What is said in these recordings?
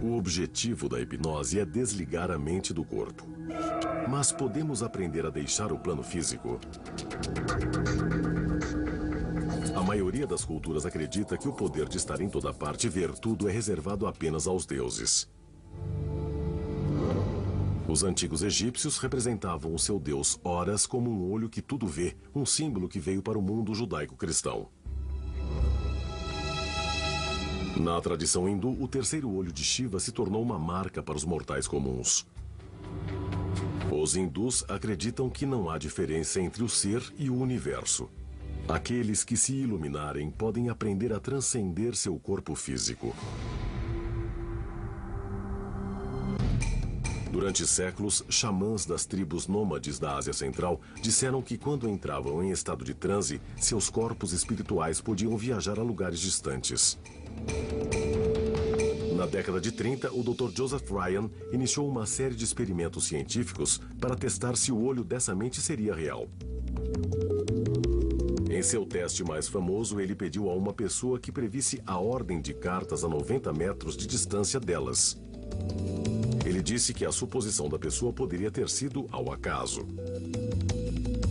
O objetivo da hipnose é desligar a mente do corpo. Mas podemos aprender a deixar o plano físico? A maioria das culturas acredita que o poder de estar em toda parte e ver tudo é reservado apenas aos deuses. Os antigos egípcios representavam o seu deus Horus como um olho que tudo vê, um símbolo que veio para o mundo judaico-cristão. Na tradição hindu, o terceiro olho de Shiva se tornou uma marca para os mortais comuns. Os hindus acreditam que não há diferença entre o ser e o universo. Aqueles que se iluminarem podem aprender a transcender seu corpo físico. Durante séculos, xamãs das tribos nômades da Ásia Central disseram que quando entravam em estado de transe, seus corpos espirituais podiam viajar a lugares distantes. Na década de 30, o Dr. Joseph Ryan iniciou uma série de experimentos científicos para testar se o olho dessa mente seria real. Em seu teste mais famoso, ele pediu a uma pessoa que previsse a ordem de cartas a 90 metros de distância delas. Ele disse que a suposição da pessoa poderia ter sido ao acaso.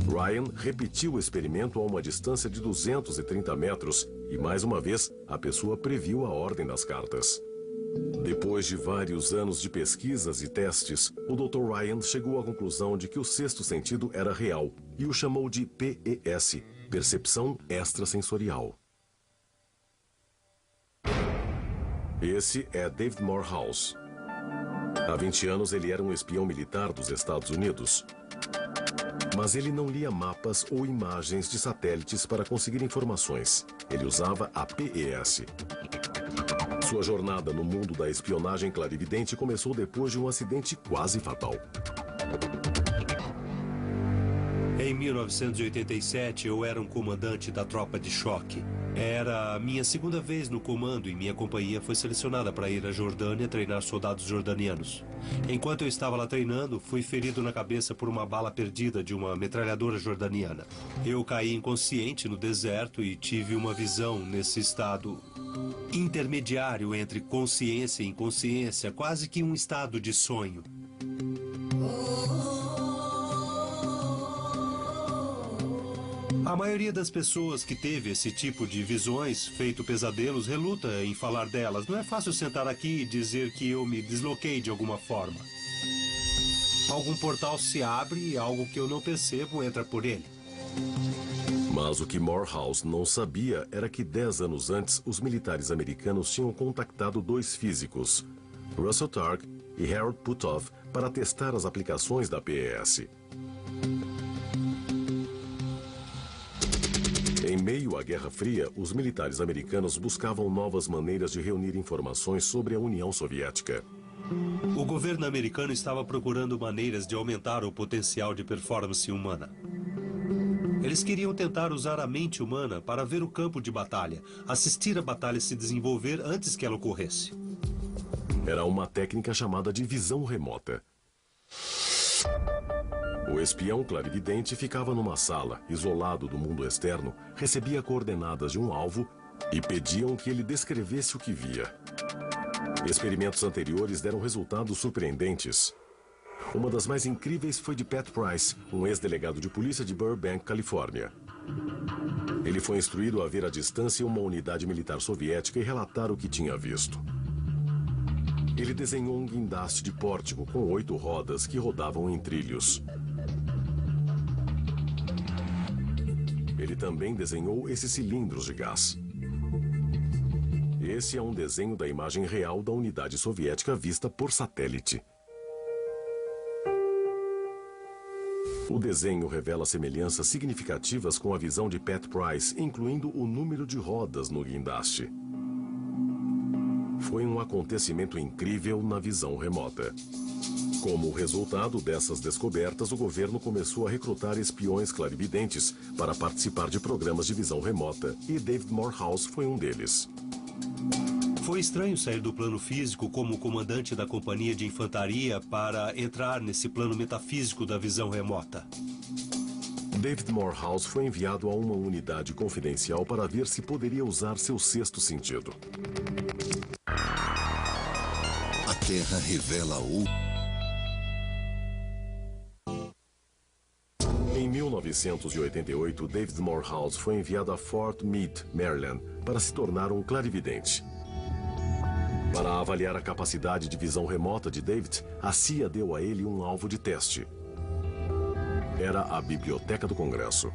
Ryan repetiu o experimento a uma distância de 230 metros e, mais uma vez, a pessoa previu a ordem das cartas. Depois de vários anos de pesquisas e testes, o Dr. Ryan chegou à conclusão de que o sexto sentido era real e o chamou de PES, Percepção Extrasensorial. Esse é David Morehouse. Há 20 anos ele era um espião militar dos Estados Unidos. Mas ele não lia mapas ou imagens de satélites para conseguir informações. Ele usava a PES. Sua jornada no mundo da espionagem clarividente começou depois de um acidente quase fatal. Em 1987, eu era um comandante da tropa de choque. Era a minha segunda vez no comando e minha companhia foi selecionada para ir à Jordânia treinar soldados jordanianos. Enquanto eu estava lá treinando, fui ferido na cabeça por uma bala perdida de uma metralhadora jordaniana. Eu caí inconsciente no deserto e tive uma visão nesse estado intermediário entre consciência e inconsciência, quase que um estado de sonho. A maioria das pessoas que teve esse tipo de visões, feito pesadelos, reluta em falar delas. Não é fácil sentar aqui e dizer que eu me desloquei de alguma forma. Algum portal se abre e algo que eu não percebo entra por ele. Mas o que Morehouse não sabia era que 10 anos antes, os militares americanos tinham contactado dois físicos, Russell Targ e Harold Puthoff, para testar as aplicações da PES. Em meio à Guerra Fria, os militares americanos buscavam novas maneiras de reunir informações sobre a União Soviética. O governo americano estava procurando maneiras de aumentar o potencial de performance humana. Eles queriam tentar usar a mente humana para ver o campo de batalha, assistir a batalha se desenvolver antes que ela ocorresse. Era uma técnica chamada de visão remota. O espião clarividente ficava numa sala, isolado do mundo externo, recebia coordenadas de um alvo e pediam que ele descrevesse o que via. Experimentos anteriores deram resultados surpreendentes. Uma das mais incríveis foi de Pat Price, um ex-delegado de polícia de Burbank, Califórnia. Ele foi instruído a ver à distância uma unidade militar soviética e relatar o que tinha visto. Ele desenhou um guindaste de pórtico com 8 rodas que rodavam em trilhos. Ele também desenhou esses cilindros de gás. Esse é um desenho da imagem real da unidade soviética vista por satélite. O desenho revela semelhanças significativas com a visão de Pat Price, incluindo o número de rodas no guindaste. Foi um acontecimento incrível na visão remota. Como resultado dessas descobertas, o governo começou a recrutar espiões clarividentes para participar de programas de visão remota, e David Morehouse foi um deles. Foi estranho sair do plano físico como comandante da companhia de infantaria para entrar nesse plano metafísico da visão remota. David Morehouse foi enviado a uma unidade confidencial para ver se poderia usar seu sexto sentido. Terra revela o... Em 1988, David Morehouse foi enviado a Fort Meade, Maryland, para se tornar um clarividente. Para avaliar a capacidade de visão remota de David, a CIA deu a ele um alvo de teste. Era a Biblioteca do Congresso.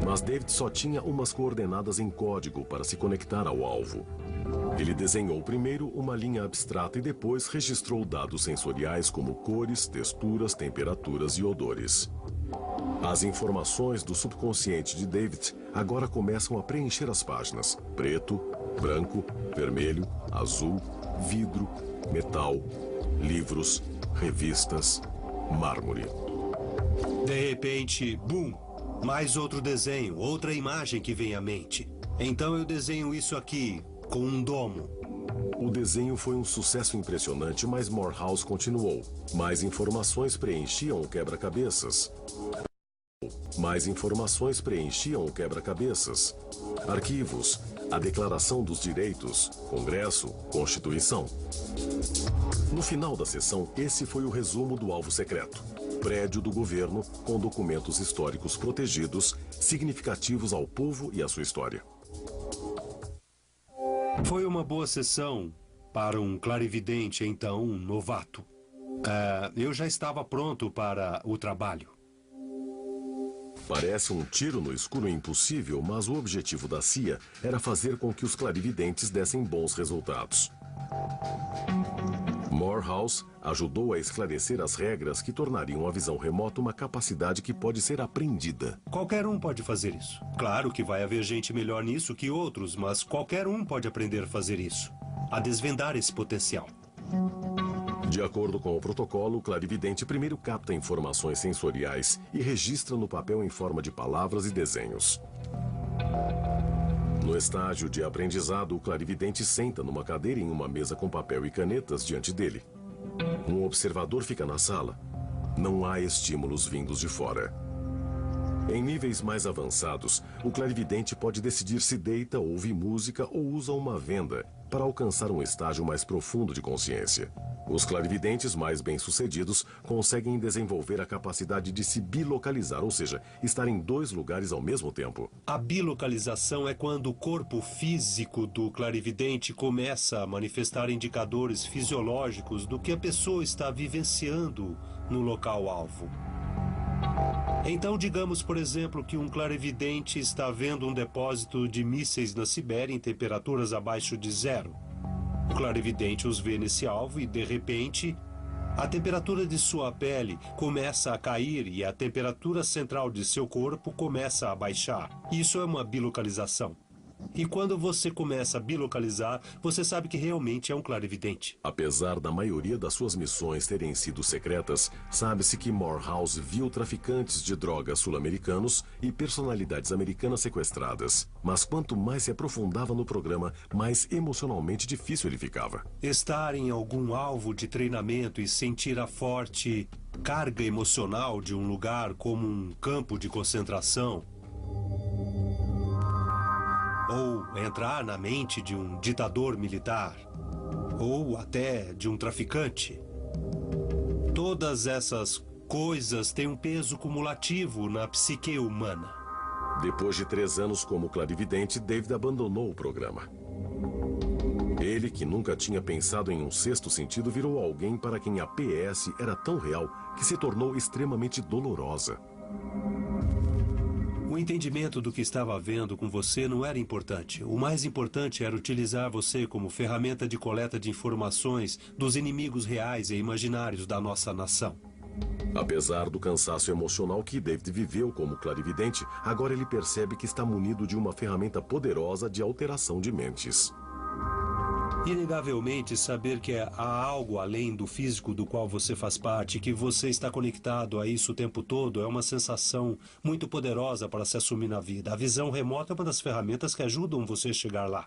Mas David só tinha umas coordenadas em código para se conectar ao alvo. Ele desenhou primeiro uma linha abstrata e depois registrou dados sensoriais como cores, texturas, temperaturas e odores. As informações do subconsciente de David agora começam a preencher as páginas: preto, branco, vermelho, azul, vidro, metal, livros, revistas, mármore. De repente, bum! Mais outro desenho, outra imagem que vem à mente. Então eu desenho isso aqui, com um domo. O desenho foi um sucesso impressionante, mas Morehouse continuou. Mais informações preenchiam o quebra-cabeças. Mais informações preenchiam o quebra-cabeças. Arquivos, a Declaração dos Direitos, Congresso, Constituição. No final da sessão, esse foi o resumo do alvo secreto. Prédio do governo com documentos históricos protegidos, significativos ao povo e à sua história. Foi uma boa sessão para um clarividente, então, um novato. Eu já estava pronto para o trabalho. Parece um tiro no escuro impossível, mas o objetivo da CIA era fazer com que os clarividentes dessem bons resultados. Morehouse ajudou a esclarecer as regras que tornariam a visão remota uma capacidade que pode ser aprendida. Qualquer um pode fazer isso. Claro que vai haver gente melhor nisso que outros, mas qualquer um pode aprender a fazer isso, a desvendar esse potencial. De acordo com o protocolo, o clarividente primeiro capta informações sensoriais e registra no papel em forma de palavras e desenhos. No estágio de aprendizado, o clarividente senta numa cadeira em uma mesa com papel e canetas diante dele. Um observador fica na sala. Não há estímulos vindos de fora. Em níveis mais avançados, o clarividente pode decidir se deita, ouve música ou usa uma venda para alcançar um estágio mais profundo de consciência. Os clarividentes mais bem-sucedidos conseguem desenvolver a capacidade de se bilocalizar, ou seja, estar em dois lugares ao mesmo tempo. A bilocalização é quando o corpo físico do clarividente começa a manifestar indicadores fisiológicos do que a pessoa está vivenciando no local-alvo. Então, digamos, por exemplo, que um clarividente está vendo um depósito de mísseis na Sibéria em temperaturas abaixo de 0. O clarividente os vê nesse alvo e, de repente, a temperatura de sua pele começa a cair e a temperatura central de seu corpo começa a baixar. Isso é uma bilocalização. E quando você começa a bilocalizar, você sabe que realmente é um clarividente. Apesar da maioria das suas missões terem sido secretas, sabe-se que Morehouse viu traficantes de drogas sul-americanos e personalidades americanas sequestradas. Mas quanto mais se aprofundava no programa, mais emocionalmente difícil ele ficava. Estar em algum alvo de treinamento e sentir a forte carga emocional de um lugar como um campo de concentração, ou entrar na mente de um ditador militar, ou até de um traficante. Todas essas coisas têm um peso cumulativo na psique humana. Depois de 3 anos como clarividente, David abandonou o programa. Ele, que nunca tinha pensado em um sexto sentido, virou alguém para quem a PS era tão real que se tornou extremamente dolorosa. O entendimento do que estava havendo com você não era importante. O mais importante era utilizar você como ferramenta de coleta de informações dos inimigos reais e imaginários da nossa nação. Apesar do cansaço emocional que David viveu como clarividente, agora ele percebe que está munido de uma ferramenta poderosa de alteração de mentes. Inegavelmente, saber que há algo além do físico do qual você faz parte, que você está conectado a isso o tempo todo, é uma sensação muito poderosa para se assumir na vida. A visão remota é uma das ferramentas que ajudam você a chegar lá.